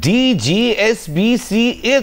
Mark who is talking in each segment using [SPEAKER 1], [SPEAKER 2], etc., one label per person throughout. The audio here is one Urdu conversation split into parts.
[SPEAKER 1] DGSBCA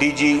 [SPEAKER 2] DG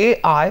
[SPEAKER 1] AI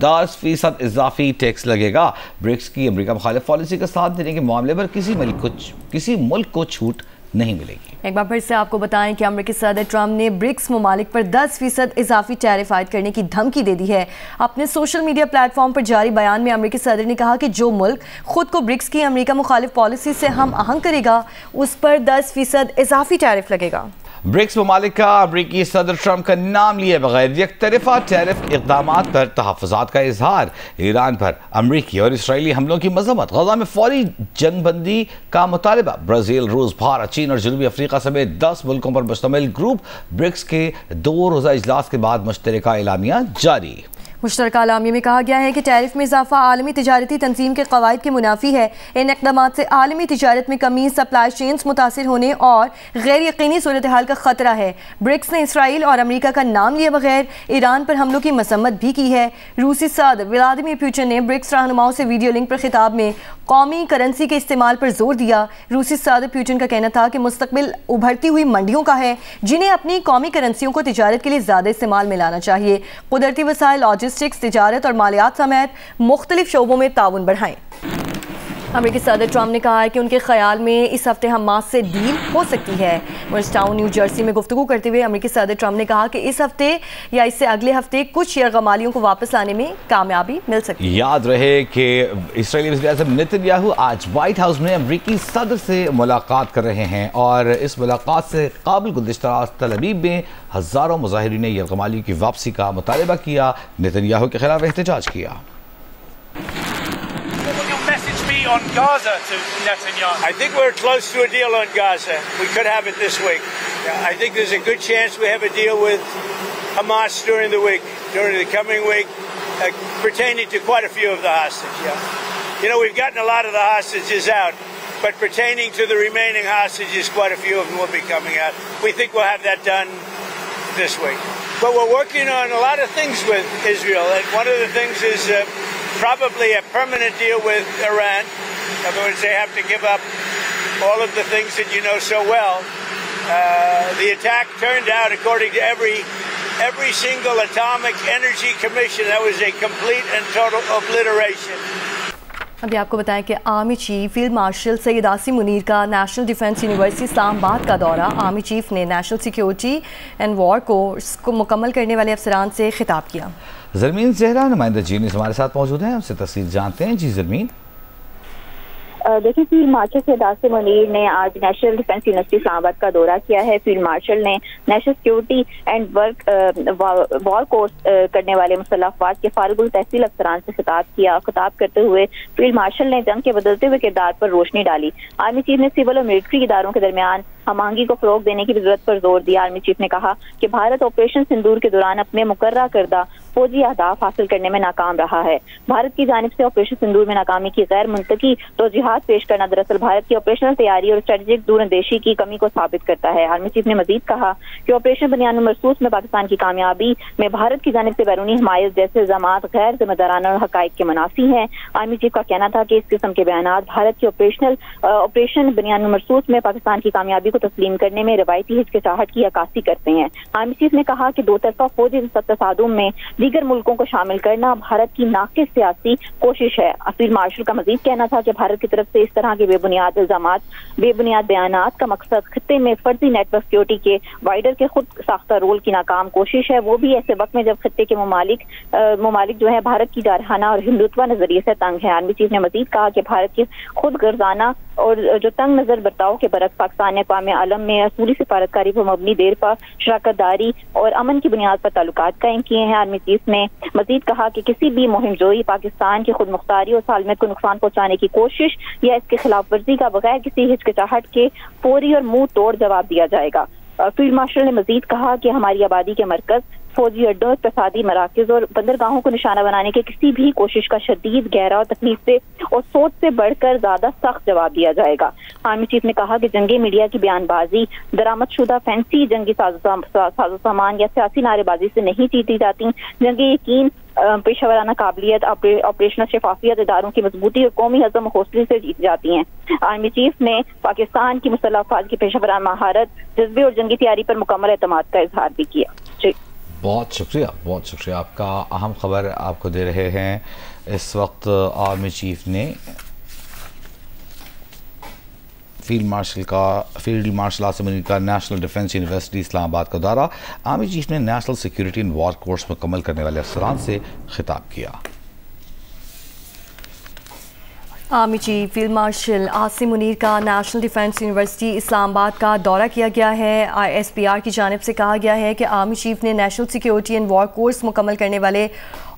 [SPEAKER 1] 10% اضافی ٹیکس لگے گا۔ برکس کی امریکہ مخالف پالیسی کا ساتھ دینے کے معاملے پر کسی ملک کو چھوٹ نہیں ملے گی۔
[SPEAKER 3] ایک بار پھر سے آپ کو بتائیں کہ امریکی صدر ٹرمپ نے برکس ممالک پر 10% اضافی ٹیرف عائد کرنے کی دھمکی دے دی ہے۔ اپنے سوشل میڈیا پلیٹ فارم پر جاری بیان میں امریکی صدر نے کہا کہ جو ملک خود کو برکس کی امریکہ مخالف پالیسی سے ہم آہنگ کرے گا اس پر 10% اضافی ٹیرف لگے گا۔
[SPEAKER 1] برکس ممالک کا امریکی صدر ٹرمپ کا نام لیے بغیر یک طرفہ ٹیرف اقدامات پر تحفظات کا اظہار، ایران پر امریکی اور اسرائیلی حملوں کی مذمت، غزہ میں فوری جنگ بندی کا مطالبہ، برازیل، روس، بھارت، چین اور جنوبی افریقہ سمیت 10 ملکوں پر مشتمل گروپ برکس کے 2 روزہ اجلاس کے بعد مشترکہ اعلامیہ جاری۔
[SPEAKER 3] مشترکہ اعلامیہ میں کہا گیا ہے کہ ٹیرف میں اضافہ عالمی تجارتی تنظیم کے قواعد کے منافی ہے۔ ان اقدامات سے عالمی تجارت میں کمی، سپلائی چینز متاثر ہونے اور غیر یقینی صورتحال کا خطرہ ہے۔ برکس نے اسرائیل اور امریکہ کا نام لیے بغیر ایران پر حملوں کی مذمت بھی کی ہے۔ روسی صدر ولادیمیر پوٹن نے برکس رہنماؤں سے ویڈیو لنک پر خطاب میں قومی کرنسی کے استعمال پر زور دیا۔ روسی صدر پوٹن کا کہنا تھا کہ مستقبل ابھرتی ہوئی منڈیوں کا ہے جنہیں اپنی قومی کرنسیوں کو تجارت کے لیے زیادہ استعمال میں لانا چاہیے۔ قدرتی وسائل، لاجسٹکس، تجارت اور مالیات سمیت مختلف شعبوں میں تعاون بڑھائیں۔ امریکی صدر ٹرمپ نے کہا ہے کہ ان کے خیال میں اس ہفتے حماس سے ڈیل ہو سکتی ہے۔ جارج ٹاؤن، نیو جرسی میں گفتگو کرتے ہوئے امریکی صدر ٹرمپ نے کہا کہ اس ہفتے یا اس سے اگلے ہفتے کچھ یرغمالیوں کو واپس لانے میں کامیابی مل سکتی ہے۔
[SPEAKER 1] یاد رہے کہ اسرائیلی وزیر اعظم نیتن یاہو آج وائٹ ہاؤس میں امریکی صدر سے ملاقات کر رہے ہیں اور اس ملاقات سے قابل گزشتہ تل ابیب میں ہزاروں مظاہرین نے یرغمالیوں کی واپسی کا مطالبہ کیا، نیتن یاہو کے خلاف احتجاج کیا۔
[SPEAKER 4] On Gaza to Netanyahu. I think we're close to a deal on Gaza. We could have it this week. I think there's a good chance we have a deal with Hamas during the coming week, pertaining to quite a few of the hostages. You know, we've gotten a lot of the hostages out, but pertaining to the remaining hostages, quite a few of them will be coming out. We think we'll have that done this week. But we're working on a lot of things with Israel, and one of the things is probably a permanent deal with Iran. In other words, they have to give up all of the things that you know so well. The attack turned out, according to every single atomic energy commission, that was a complete and total obliteration.
[SPEAKER 3] ابھی آپ کو بتائیں کہ army chief field marshal Syed Asim Munir کا national defence university Islamabad کا دورہ۔ آرمی چیف نے national security and war course کو مکمل کرنے والے افسران سے خطاب کیا۔
[SPEAKER 1] زرمین زہرا نمائندہ جینیس ہمارے ساتھ موجود ہیں، ان سے تفصیل جانتے ہیں۔ جی زرمین۔
[SPEAKER 5] دیکھیں، فیلڈ مارشل سید عاصم منیر نے آج national defence university Islamabad کا دورہ کیا ہے۔ فیلڈ مارشل نے national security and war course کرنے والے مسلح افواج کے فارغ التحصیل افسران سے خطاب کرتے ہوئے فیلڈ مارشل نے جنگ کے بدلتے ہوئے کردار پر روشنی ڈالی۔ آرمی چیف نے سول اور ملٹری اداروں کے درمیان ہم آہنگی کو فروغ دینے کی ضرورت پر زور دیا۔ آرمی چیف نے کہا کہ بھارت آپریشن سندور کے دوران اپنے مقررہ کردہ فوجی اہداف حاصل کرنے میں ناکام رہا ہے۔ بھارت کی جانب سے آپریشن سندور میں ناکامی کی غیر منطقی توجیحات پیش کرنا دراصل بھارت کی آپریشنل تیاری اور اسٹریٹجک دور اندیشی کی کمی کو ثابت کرتا ہے۔ آرمی چیف نے مزید کہا کہ آپریشن بنیان مرصوص میں پاکستان کی کامیابی میں بھارت کی جانب سے بیرونی حمایت جیسے الزامات غیر ذمہ دارانہ اور حقائق کے منافی ہیں۔ آرمی چیف کا کہنا تھا کہ اس قسم کے بیانات بھارت کی آپریشن بنیان مرصوص میں پاکستان کی کامیابی کو تسلیم کرنے میں روایتی ہچکچاہٹ کی عکاسی کرتے ہیں۔ آرمی چیف نے کہا کہ دو طرفہ فوجی تصادم میں دیگر ملکوں کو شامل کرنا بھارت کی ناقص سیاسی کوشش ہے۔ فیلڈ مارشل کا مزید کہنا تھا کہ بھارت کی طرف سے اس طرح کے بے بنیاد الزامات، بے بنیاد بیانات کا مقصد خطے میں فرضی نیٹ ورک سیکورٹی کے وائڈر کے خود ساختہ رول کی ناکام کوشش ہے، وہ بھی ایسے وقت میں جب خطے کے ممالک جو ہے بھارت کی جارحانہ اور ہندوتوا نظریے سے تنگ ہے۔ آرمی چیف نے مزید کہا کہ بھارت کی خود غرضانہ اور جو تنگ نظر برتاؤ کے برعکس پاکستان نے اقوام عالم میں اصولی سفارتکاری پر مبنی دیرپا شراکت داری اور امن کی بنیاد پر تعلقات قائم کیے ہیں۔ آرمی چیف نے مزید کہا کہ کسی بھی مہم جوئی پاکستان کی خود مختاری اور سالمیت کو نقصان پہنچانے کی کوشش یا اس کی خلاف ورزی کا بغیر کسی ہچکچاہٹ کے فوری اور منہ توڑ جواب دیا جائے گا۔ فیلڈ مارشل نے مزید کہا کہ ہماری آبادی کے مرکز، فوجی اڈوں، اقتصادی مراکز اور بندرگاہوں کو نشانہ بنانے کی کسی بھی کوشش کا شدید، گہرا اور تکلیف سے اور سوچ سے بڑھ کر زیادہ سخت جواب دیا جائے گا۔ آرمی چیف نے کہا کہ جنگی میڈیا کی بیان بازی، درآمد شدہ فینسی جنگی ساز و سامان یا سیاسی نعرے بازی سے نہیں جیتی جاتی۔ جنگی یقین، پیشہ ورانہ قابلیت، آپریشنل شفافیت، اداروں کی مضبوطی اور قومی عزم و حوصلے سے جیت جاتی ہیں۔ آرمی چیف نے پاکستان کی مسلح افواج کی پیشہ ورانہ مہارت، جذبے اور جنگی تیاری پر مکمل اعتماد کا اظہار بھی کیا۔
[SPEAKER 1] بہت شکریہ آپ کا. اہم خبر آپ کو دے رہے ہیں. اس وقت آرمی چیف نے فیلڈ مارشل عاصم منیر کا national defence university Islamabad کا دورہ. آرمی چیف نے national security and war course مکمل کرنے والے افسران سے خطاب کیا.
[SPEAKER 3] Army chief field marshal Asim Munir کا national defence university Islamabad کا دورہ کیا گیا ہے. ISPR کی جانب سے کہا گیا ہے کہ آرمی چیف نے national security and war course مکمل کرنے والے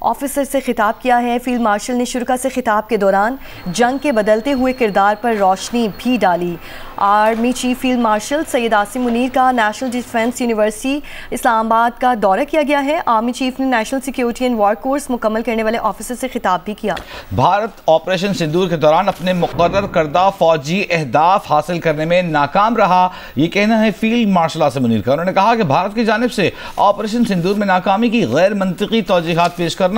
[SPEAKER 3] آفیسر سے خطاب کیا ہے. فیلڈ مارشل نے شرکاء سے خطاب کے دوران جنگ کے بدلتے ہوئے کردار پر روشنی بھی ڈالی. Army chief field marshal Syed Asim Munir کا national defence university Islamabad کا دورہ کیا گیا ہے. آرمی چیف نے national security and war course مکمل کرنے والے آفیسر سے خطاب بھی کیا.
[SPEAKER 1] بھارت آپریشن سندور کے دوران اپنے مقرر کردہ فوجی اہداف حاصل کرنے میں ناکام رہا، یہ کہنا ہے فیلڈ مارشل عاصم منیر کا. انہوں نے کہا کہ بھارت کی جانب سے آپریشن سندور میں ناکامی کی غیر منطقی توجیحات پیش کرنا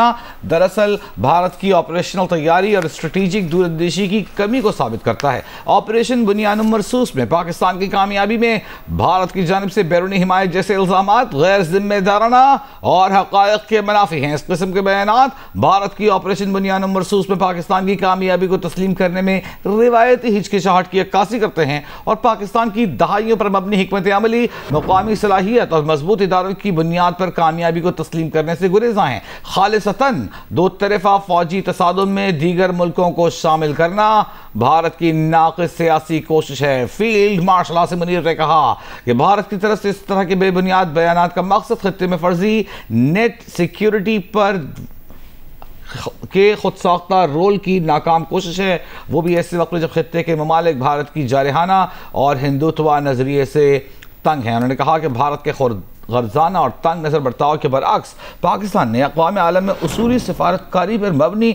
[SPEAKER 1] دراصل بھارت کی آپریشنل تیاری اور اسٹریٹجک دور اندیشی کی کمی کو ثابت کرتا ہے. آپریشن بنیاد مرصوص میں پاکستان کی کامیابی میں بھارت کی جانب سے بیرونی حمایت جیسے الزامات غیر ذمہ دارانہ اور حقائق کے منافی ہیں. اس قسم کے بیانات بھارت کی آپریشن بنیاد مرصوص میں پاکستان کی کامیابی کو تسلیم کرنے میں روایتی ہچکچاہٹ کی عکاسی کرتے ہیں اور پاکستان کی دہائیوں پر مبنی حکمت عملی، مقامی صلاحیت اور مضبوط اداروں کی بنیاد پر کامیابی کو تسلیم کرنے سے گریزاں ہیں. خالصتاً دو طرفہ فوجی تصادم میں دیگر ملکوں کو شامل کرنا بھارت کی ناقص سیاسی کوشش ہے. فیلڈ مارشل عاصم منیر نے کہا کہ بھارت کی طرف سے اس طرح کے بے بنیاد بیانات کا مقصد خطے میں فرضی نیٹ سیکیورٹی پر کے خود ساختہ رول کی ناکام کوشش ہے، وہ بھی ایسے وقت میں جب خطے کے ممالک بھارت کی جارحانہ اور ہندوتوا نظریے سے تنگ ہیں. انہوں نے کہا کہ بھارت کے غرضانہ اور تنگ نظر برتاؤ کے برعکس پاکستان نے اقوام عالم میں اصولی سفارتکاری پر مبنی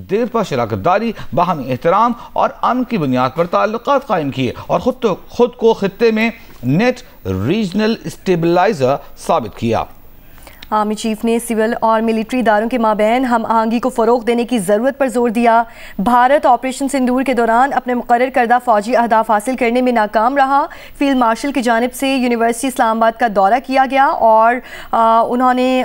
[SPEAKER 1] دیرپا شراکت داری، باہمی احترام اور امن کی بنیاد پر تعلقات قائم کیے اور خود کو خطے میں نیٹ ریجنل اسٹیبلائزر ثابت کیا.
[SPEAKER 3] آرمی چیف نے سول اور ملٹری اداروں کے مابین ہم آہنگی کو فروغ دینے کی ضرورت پر زور دیا. بھارت آپریشن سندور کے دوران اپنے مقرر کردہ فوجی اہداف حاصل کرنے میں ناکام رہا. فیلڈ مارشل کی جانب سے یونیورسٹی اسلام آباد کا دورہ کیا گیا اور انہوں نے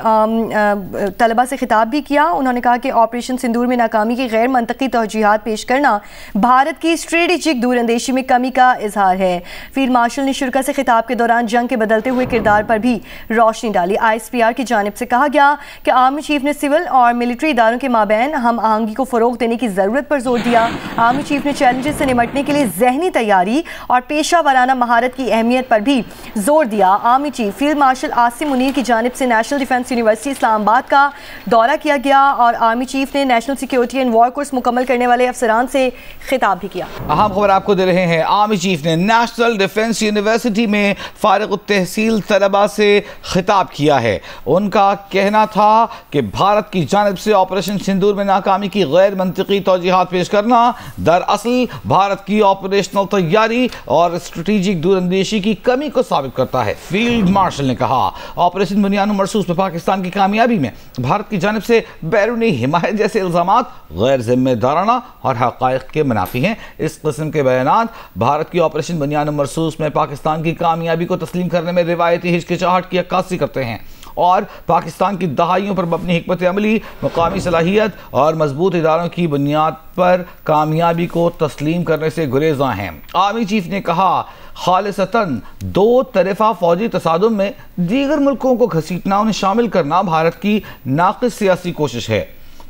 [SPEAKER 3] طلبہ سے خطاب بھی کیا. انہوں نے کہا کہ آپریشن سندور میں ناکامی کی غیر منطقی توجیحات پیش کرنا بھارت کی اسٹریٹجک دور اندیشی میں کمی کا اظہار ہے. فیلڈ مارشل نے شرکاء سے خطاب کے دوران جنگ کے بدلتے ہوئے کردار پر بھی روشنی ڈالی. ISPR کی جانب سے کہا گیا کہ آرمی چیف نے سول اور ملٹری اداروں کے مابین ہم آہنگی کو فروغ دینے کی ضرورت پر زور دیا. آرمی چیف نے چیلنجز سے نمٹنے کے لیے ذہنی تیاری اور پیشہ ورانہ مہارت کی اہمیت پر بھی زور دیا. Army chief field marshal Asim Munir کی جانب سے national defence university Islamabad کا دورہ کیا گیا اور آرمی چیف نے national security and war course مکمل کرنے والے افسران سے خطاب بھی کیا.
[SPEAKER 1] اہم خبر آپ کو دے رہے ہیں. آرمی چیف نے نیشنل ڈیفنس یونیورسٹی میں فارغ التحصیل طلبہ سے خطاب کیا ہے. ان کا کہنا تھا کہ بھارت کی جانب سے آپریشن سندور میں ناکامی کی غیر منطقی توجیحات پیش کرنا دراصل بھارت کی آپریشنل تیاری اور اسٹریٹجک دور اندیشی کی کمی کو ثابت کرتا ہے. فیلڈ مارشل نے کہا آپریشن بنیاد مرصوص میں پاکستان کی کامیابی میں بھارت کی جانب سے بیرونی حمایت جیسے الزامات غیر ذمہ دارانہ اور حقائق کے منافی ہیں. اس قسم کے بیانات بھارت کی آپریشن بنیاد مرصوص میں پاکستان کی کامیابی کو تسلیم کرنے میں روایتی ہچکچاہٹ کی عکاسی کرتے ہیں اور پاکستان کی دہائیوں پر مبنی حکمت عملی، مقامی صلاحیت اور مضبوط اداروں کی بنیاد پر کامیابی کو تسلیم کرنے سے گریزاں ہیں. آرمی چیف نے کہا خالصتاً دو طرفہ فوجی تصادم میں دیگر ملکوں کو گھسیٹنا، انہیں شامل کرنا بھارت کی ناقص سیاسی کوشش ہے.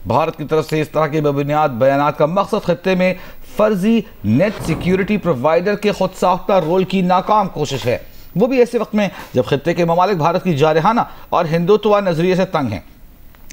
[SPEAKER 1] بھارت کی طرف سے اس طرح کے بنیاد بیانات کا مقصد خطے میں فرضی نیٹ سیکیورٹی پرووائڈر کے خود ساختہ رول کی ناکام کوشش ہے، وہ بھی ایسے وقت میں جب خطے کے ممالک بھارت کی جارحانہ اور ہندوتوا نظریے سے تنگ ہیں.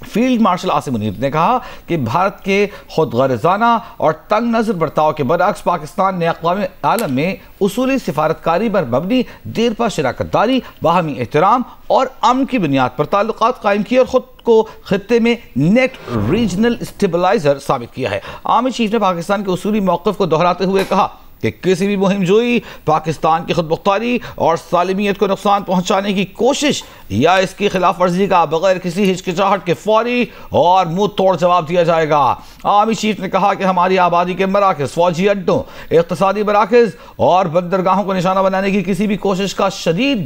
[SPEAKER 1] فیلڈ مارشل عاصم منیر نے کہا کہ بھارت کے خود غرضانہ اور تنگ نظر برتاؤ کے برعکس پاکستان نے اقوام عالم میں اصولی سفارتکاری پر مبنی دیرپا شراکت داری، باہمی احترام اور امن کی بنیاد پر تعلقات قائم کیے اور خود کو خطے میں نیٹ ریجنل اسٹیبلائزر ثابت کیا ہے. آرمی چیف نے پاکستان کے اصولی موقف کو دہراتے ہوئے کہا کہ کسی بھی مہم جوئی پاکستان کی خود مختاری اور سالمیت کو نقصان پہنچانے کی کوشش یا اس کی خلاف ورزی کا بغیر کسی ہچکچاہٹ کے فوری اور منہ توڑ جواب دیا جائے گا۔ آرمی چیف نے کہا کہ ہماری آبادی کے مراکز، فوجی اڈوں، اقتصادی مراکز اور بندرگاہوں کو نشانہ بنانے کی کسی بھی کوشش کا شدید،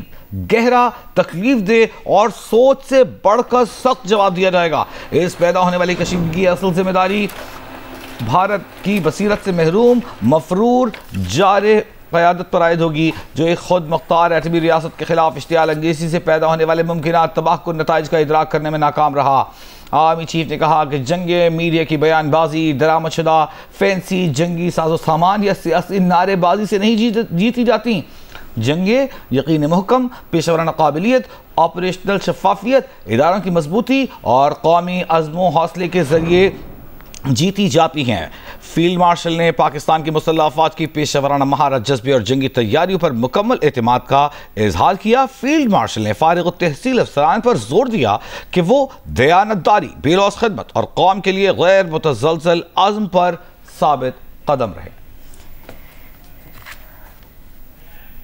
[SPEAKER 1] گہرا، تکلیف دہ اور سوچ سے بڑھ کر سخت جواب دیا جائے گا۔ اس پیدا ہونے والی کشیدگی کی اصل ذمہ داری بھارت کی بصیرت سے محروم، مفرور، جارح قیادت پر عائد ہوگی، جو ایک خود مختار ایٹمی ریاست کے خلاف اشتعال انگیزی سے پیدا ہونے والے ممکنات تباہ کن نتائج کا ادراک کرنے میں ناکام رہا۔ آرمی چیف نے کہا کہ جنگیں میڈیا کی بیان بازی، درآمد شدہ فینسی جنگی ساز و سامان یا سیاسی نعرے بازی سے نہیں جیتی جاتی۔ جنگیں یقین محکم، پیشہ ورانہ قابلیت، آپریشنل شفافیت، اداروں کی مضبوطی اور قومی عزم و حوصلے کے ذریعے جیتی جاتی ہیں۔ فیلڈ مارشل نے پاکستان کی مسلح افواج کی پیشہ ورانہ مہارت، جذبے اور جنگی تیاریوں پر مکمل اعتماد کا اظہار کیا۔ فیلڈ مارشل نے فارغ التحصیل افسران پر زور دیا کہ وہ دیانتداری، بے لوث خدمت اور قوم کے لیے غیر متزلزل عزم پر ثابت قدم رہے۔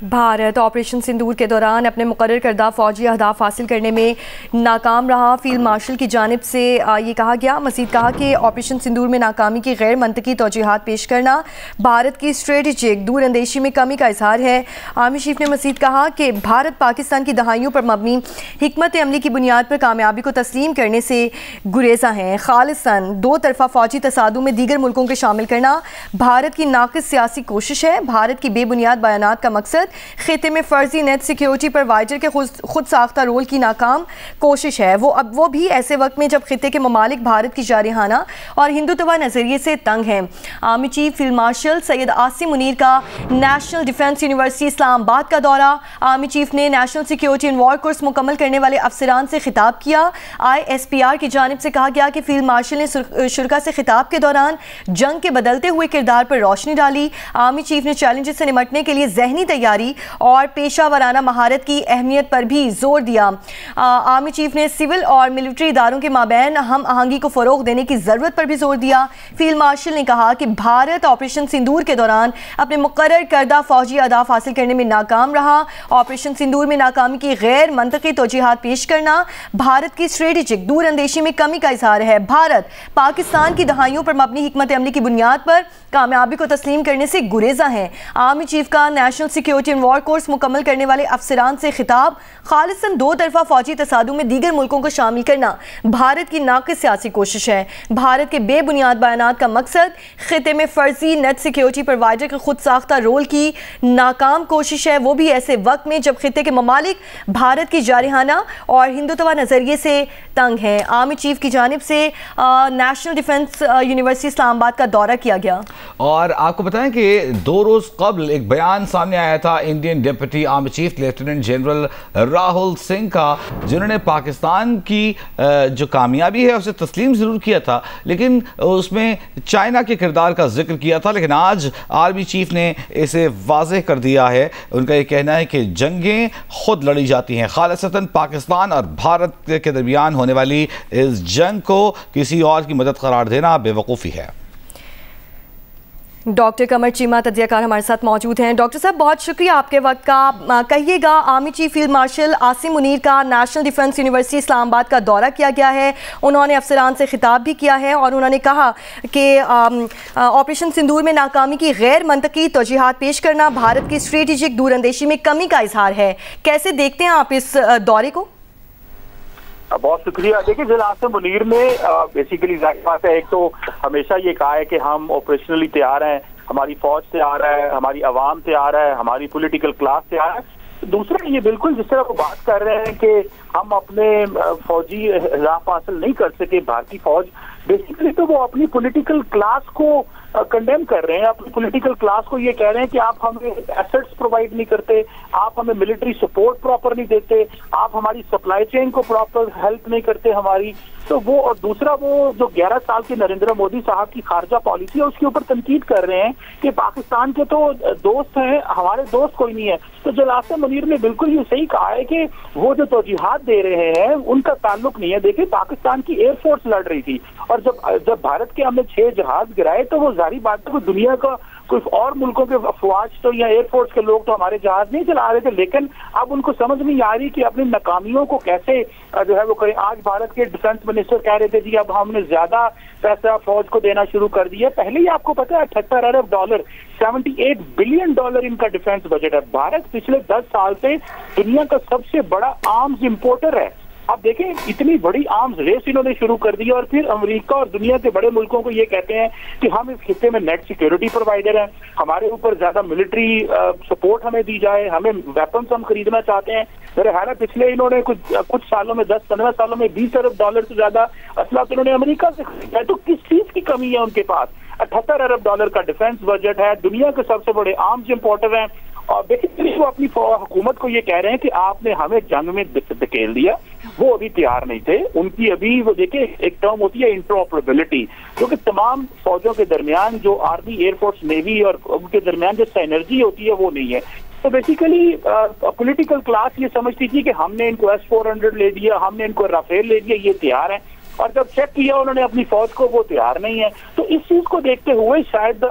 [SPEAKER 3] بھارت آپریشن سندور کے دوران اپنے مقرر کردہ فوجی اہداف حاصل کرنے میں ناکام رہا۔ فیلڈ مارشل کی جانب سے یہ کہا گیا، مزید کہا کہ آپریشن سندور میں ناکامی کی غیر منطقی توجیہات پیش کرنا بھارت کی اسٹریٹجک دور اندیشی میں کمی کا اظہار ہے۔ آرمی چیف نے مزید کہا کہ بھارت پاکستان کی دہائیوں پر مبنی حکمت عملی کی بنیاد پر کامیابی کو تسلیم کرنے سے گریزاں ہے۔ خالصاً دو طرفہ فوجی تصادم میں دیگر ملکوں کے شامل کرنا بھارت کی ناقص سیاسی کوشش ہے۔ بھارت کی بے بنیاد بیانات کا مقصد خطے میں فرضی نیٹ سیکیورٹی پرووائڈر کے خود ساختہ رول کی ناکام کوشش ہے، وہ بھی ایسے وقت میں جب خطے کے ممالک بھارت کی جارحانہ اور ہندوتوا نظریے سے تنگ ہیں۔ Army chief field marshal Syed Asim Munir کا national defence university Islamabad کا دورہ۔ آرمی چیف نے national security and war course مکمل کرنے والے افسران سے خطاب کیا۔ ISPR کی جانب سے کہا گیا کہ فیلڈ مارشل نے شرکا سے خطاب کے دوران جنگ کے بدلتے ہوئے کردار پر روشنی ڈالی۔ آرمی چیف نے چیلنجز سے نمٹنے کے لیے ذہنی تیاری اور پیشہ ورانہ مہارت کی اہمیت پر بھی زور دیا۔ آرمی چیف نے سول اور ملٹری اداروں کے مابین ہم آہنگی کو فروغ دینے کی ضرورت پر بھی زور دیا۔ فیلڈ مارشل نے کہا کہ بھارت آپریشن سندور کے دوران اپنے مقرر کردہ فوجی اہداف حاصل کرنے میں ناکام رہا۔ آپریشن سندور میں ناکامی کی غیر منطقی توجیہات پیش کرنا بھارت کی اسٹریٹجک دور اندیشی میں کمی کا اظہار ہے۔ بھارت پاکستان کی دہائیوں پر مبنی حکمت عملی کی بنیاد پر کامیابی کو تسلیم کرنے سے گریزاں ہے۔ آرمی چیف کا national security and war course مکمل کرنے والے افسران سے خطاب، خالصاً دو طرفہ فوجی تصادم میں دیگر ملکوں کو شامل کرنا بھارت کی ناقص سیاسی کوشش ہے۔ بھارت کے بے بنیاد بیانات کا مقصد خطے میں فرضی نیٹ سیکیورٹی پرووائڈر کے خود ساختہ رول کی ناکام کوشش ہے، وہ بھی ایسے وقت میں جب خطے کے ممالک بھارت کی جارحانہ اور ہندوتوا نظریے سے تنگ ہیں۔ آرمی چیف کی جانب سے national defence university Islamabad کا دورہ کیا گیا۔
[SPEAKER 1] اور آپ کو بتائیں کہ 2 روز قبل ایک بیان سامنے آیا تھا Indian deputy army chief lieutenant general Rahul Singh کا، جنہوں نے پاکستان کی جو کامیابی ہے اسے تسلیم ضرور کیا تھا، لیکن اس میں چائنا کے کردار کا ذکر کیا تھا۔ لیکن آج آرمی چیف نے اسے واضح کر دیا ہے۔ ان کا یہ کہنا ہے کہ جنگیں خود لڑی جاتی ہیں، خالصتاً پاکستان اور بھارت کے درمیان ہونے والی اس جنگ کو کسی اور کی مدد قرار دینا بے وقوفی ہے۔
[SPEAKER 3] ڈاکٹر قمر چیمہ تجزیہ کار ہمارے ساتھ موجود ہیں۔ ڈاکٹر صاحب بہت شکریہ آپ کے وقت کا۔ کہیے گا، army chief field marshal Asim Munir کا national defence university Islamabad کا دورہ کیا گیا ہے، انہوں نے افسران سے خطاب بھی کیا ہے اور انہوں نے کہا کہ آپریشن سندور میں ناکامی کی غیر منطقی توجیہات پیش کرنا بھارت کی اسٹریٹجک دور اندیشی میں کمی کا اظہار ہے۔ کیسے دیکھتے ہیں آپ اس دورے کو؟
[SPEAKER 6] بہت شکریہ۔ دیکھیے ضلع عاصم منیر نے بیسیکلی ظاہر بات ہے، ایک تو ہمیشہ یہ کہا ہے کہ ہم آپریشنلی تیار ہیں، ہماری فوج تیار ہے، ہماری عوام تیار ہے، ہماری پولیٹیکل کلاس تیار ہے۔ دوسرا یہ بالکل جس طرح وہ بات کر رہے ہیں کہ ہم اپنے فوجی اہداف حاصل نہیں کر سکے، بھارتی فوج بیسیکلی تو وہ اپنی پولیٹیکل کلاس کو کنڈیم کر رہے ہیں، اپنی پولیٹیکل کلاس کو یہ کہہ رہے ہیں کہ آپ ہمیں ایسٹس پرووائڈ نہیں کرتے، آپ ہمیں ملٹری سپورٹ پراپر نہیں دیتے، آپ ہماری سپلائی چین کو پراپر ہیلپ نہیں کرتے ہماری۔ تو وہ اور دوسرا وہ جو 11 سال کے نریندر مودی صاحب کی خارجہ پالیسی ہے اس کے اوپر تنقید کر رہے ہیں کہ پاکستان کے تو دوست ہیں، ہمارے دوست کوئی نہیں ہے۔ تو ضلع عاصم منیر نے بالکل یہ صحیح کہا ہے کہ وہ جو توجیہات دے رہے ہیں ان کا تعلق نہیں ہے۔ دیکھیں پاکستان کی ایئر فورس لڑ رہی تھی اور جب بھارت کے ہم نے 6 جہاز گرائے تو وہ ظاہری بات ہے کہ دنیا کا کوئی اور ملکوں کے افواج تو یا ایئر فورس کے لوگ تو ہمارے جہاز نہیں چلا رہے تھے، لیکن اب ان کو سمجھ نہیں آ رہی کہ اپنی ناکامیوں کو کیسے جو ہے وہ کریں. آج بھارت کے ڈیفنس منسٹر کہہ رہے تھے جی اب ہم نے زیادہ پیسہ فوج کو دینا شروع کر دیا. پہلے ہی آپ کو پتا ہے $78 ارب $78 بلین ان کا ڈیفنس بجٹ ہے. بھارت پچھلے 10 سال سے دنیا کا سب سے بڑا آرمز امپورٹر ہے. اب دیکھیں اتنی بڑی آرمز ریس انہوں نے شروع کر دی اور پھر امریکہ اور دنیا کے بڑے ملکوں کو یہ کہتے ہیں کہ ہم اس خطے میں نیٹ سیکیورٹی پرووائڈر ہیں، ہمارے اوپر زیادہ ملٹری سپورٹ ہمیں دی جائے، ہمیں ویپنز ہم خریدنا چاہتے ہیں. میرے خیال ہے پچھلے انہوں نے کچھ سالوں میں 10-15 سالوں میں $20 ارب سے زیادہ اسلحہ تو انہوں نے امریکہ سے خریدا ہے. تو کس چیز کی کمی ہے ان کے پاس؟ $78 ارب کا ڈیفنس بجٹ ہے، دنیا کے سب سے بڑے آرمز امپورٹر ہیں. اور بیسیکلی وہ اپنی حکومت کو یہ کہہ رہے ہیں کہ آپ نے ہمیں جنگ میں دھکیل دیا. وہ ابھی تیار نہیں تھے. ان کی ابھی وہ دیکھیں ایک ٹرم ہوتی ہے انٹرآپریبلٹی، جو کہ تمام فوجوں کے درمیان جو آرمی، ایئر فورس، نیوی اور ان کے درمیان جو سینرجی ہوتی ہے وہ نہیں ہے. تو بیسیکلی پولیٹیکل کلاس یہ سمجھتی تھی کہ ہم نے ان کو S-400 لے دیا، ہم نے ان کو رافیل لے دیا، یہ تیار ہیں. اور جب چیک کیا انہوں نے اپنی فوج کو، وہ تیار نہیں ہے. تو اس چیز کو دیکھتے ہوئے شاید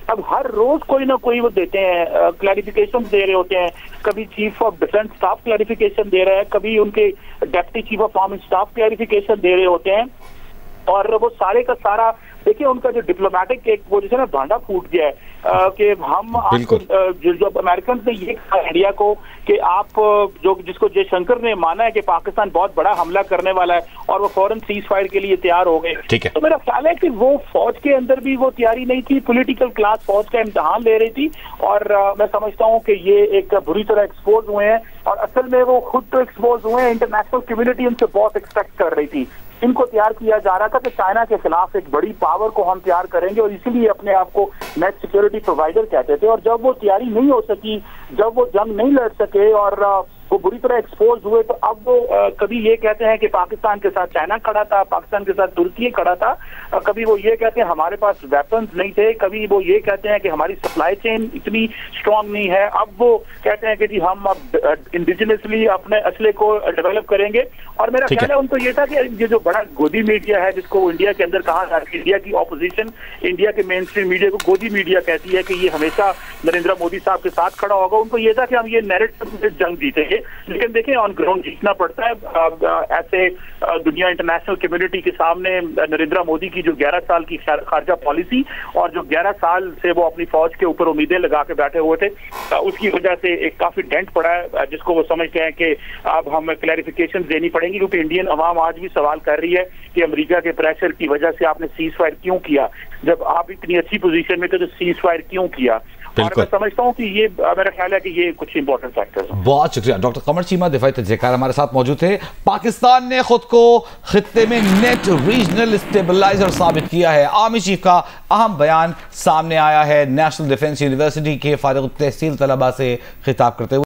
[SPEAKER 6] اب ہر روز کوئی نہ کوئی وہ دیتے ہیں کلیریفیکیشن دے رہے ہوتے ہیں. کبھی chief of defence staff clarification دے رہا ہے، کبھی ان کے deputy chief of army staff clarification دے رہے ہوتے ہیں. اور وہ سارے کا سارا دیکھیے ان کا جو ڈپلومیٹک ایک وہ جیسے نا بھانڈا پھوٹ گیا ہے کہ ہم جو امریکنز نے یہ کہا انڈیا کو کہ آپ جس کو جے شنکر نے مانا ہے کہ پاکستان بہت بڑا حملہ کرنے والا ہے اور وہ فوراً سیز فائر کے لیے تیار ہو گئے. تو میرا خیال ہے کہ وہ فوج کے اندر بھی وہ تیاری نہیں تھی. پولیٹیکل کلاس فوج کا امتحان لے رہی تھی اور میں سمجھتا ہوں کہ یہ ایک بری طرح ایکسپوز ہوئے ہیں. اور اصل میں وہ خود تو ایکسپوز ہوئے ہیں، انٹرنیشنل کمیونٹی ان سے بہت ایکسپیکٹ کر رہی تھی. ان کو تیار کیا جا رہا تھا کہ چائنا کے خلاف ایک بڑی پاور کو ہم تیار کریں گے اور اسی لیے اپنے آپ کو نیٹ سیکیورٹی پرووائڈر کہتے تھے. اور جب وہ تیاری نہیں ہو سکی، جب وہ جنگ نہیں لڑ سکے اور وہ بری طرح ایکسپوز ہوئے، تو اب وہ کبھی یہ کہتے ہیں کہ پاکستان کے ساتھ چائنا کھڑا تھا، پاکستان کے ساتھ ترکی کھڑا تھا، کبھی وہ یہ کہتے ہیں ہمارے پاس ویپنز نہیں تھے، کبھی وہ یہ کہتے ہیں کہ ہماری سپلائی چین اتنی اسٹرانگ نہیں ہے. اب وہ کہتے ہیں کہ جی ہم اب انڈیجنسلی اپنے اسلحے کو ڈیولپ کریں گے. اور میرا خیال ہے ان کو یہ تھا کہ یہ جو بڑا گودی میڈیا ہے جس کو انڈیا کے اندر کہا جاتا ہے، انڈیا کی اپوزیشن، انڈیا کے مین اسٹریم میڈیا کو گودی میڈیا کہتی ہے کہ یہ ہمیشہ نریندر مودی صاحب کے ساتھ کھڑا ہوگا. ان کو یہ تھا کہ ہم یہ نیریٹو سے جنگ جیتیں گے. لیکن دیکھیں آن گراؤنڈ جیتنا پڑتا ہے. ایسے دنیا انٹرنیشنل کمیونٹی کے سامنے نریندر مودی کی جو 11 سال کی خارجہ پالیسی اور جو 11 سال سے وہ اپنی فوج کے اوپر امیدیں لگا کے بیٹھے ہوئے تھے، اس کی وجہ سے ایک کافی ڈینٹ پڑا ہے جس کو وہ سمجھتے ہیں کہ اب ہمیں کلیریفیکیشن دینی پڑیں گی. کیونکہ انڈین عوام آج بھی سوال کر رہی ہے کہ امریکہ کے پریشر کی وجہ سے آپ نے سیز فائر کیوں کیا؟ جب آپ اتنی اچھی پوزیشن میں تھے تو سیز فائر کیوں کیا؟ اور میں سمجھتا ہوں کہ یہ میرا خیال ہے کہ یہ کچھ امپورٹنٹ فیکٹرز ہیں.
[SPEAKER 1] بہت شکریہ ڈاکٹر قمر چیمہ، دفاعی تجزیہ کار ہمارے ساتھ موجود تھے. پاکستان نے خود کو خطے میں نیٹ ریجنل اسٹیبلائزر ثابت کیا ہے. آرمی چیف کا اہم بیان سامنے آیا ہے نیشنل ڈیفنس یونیورسٹی کے فارغ التحصیل طلباء سے خطاب کرتے ہوئے.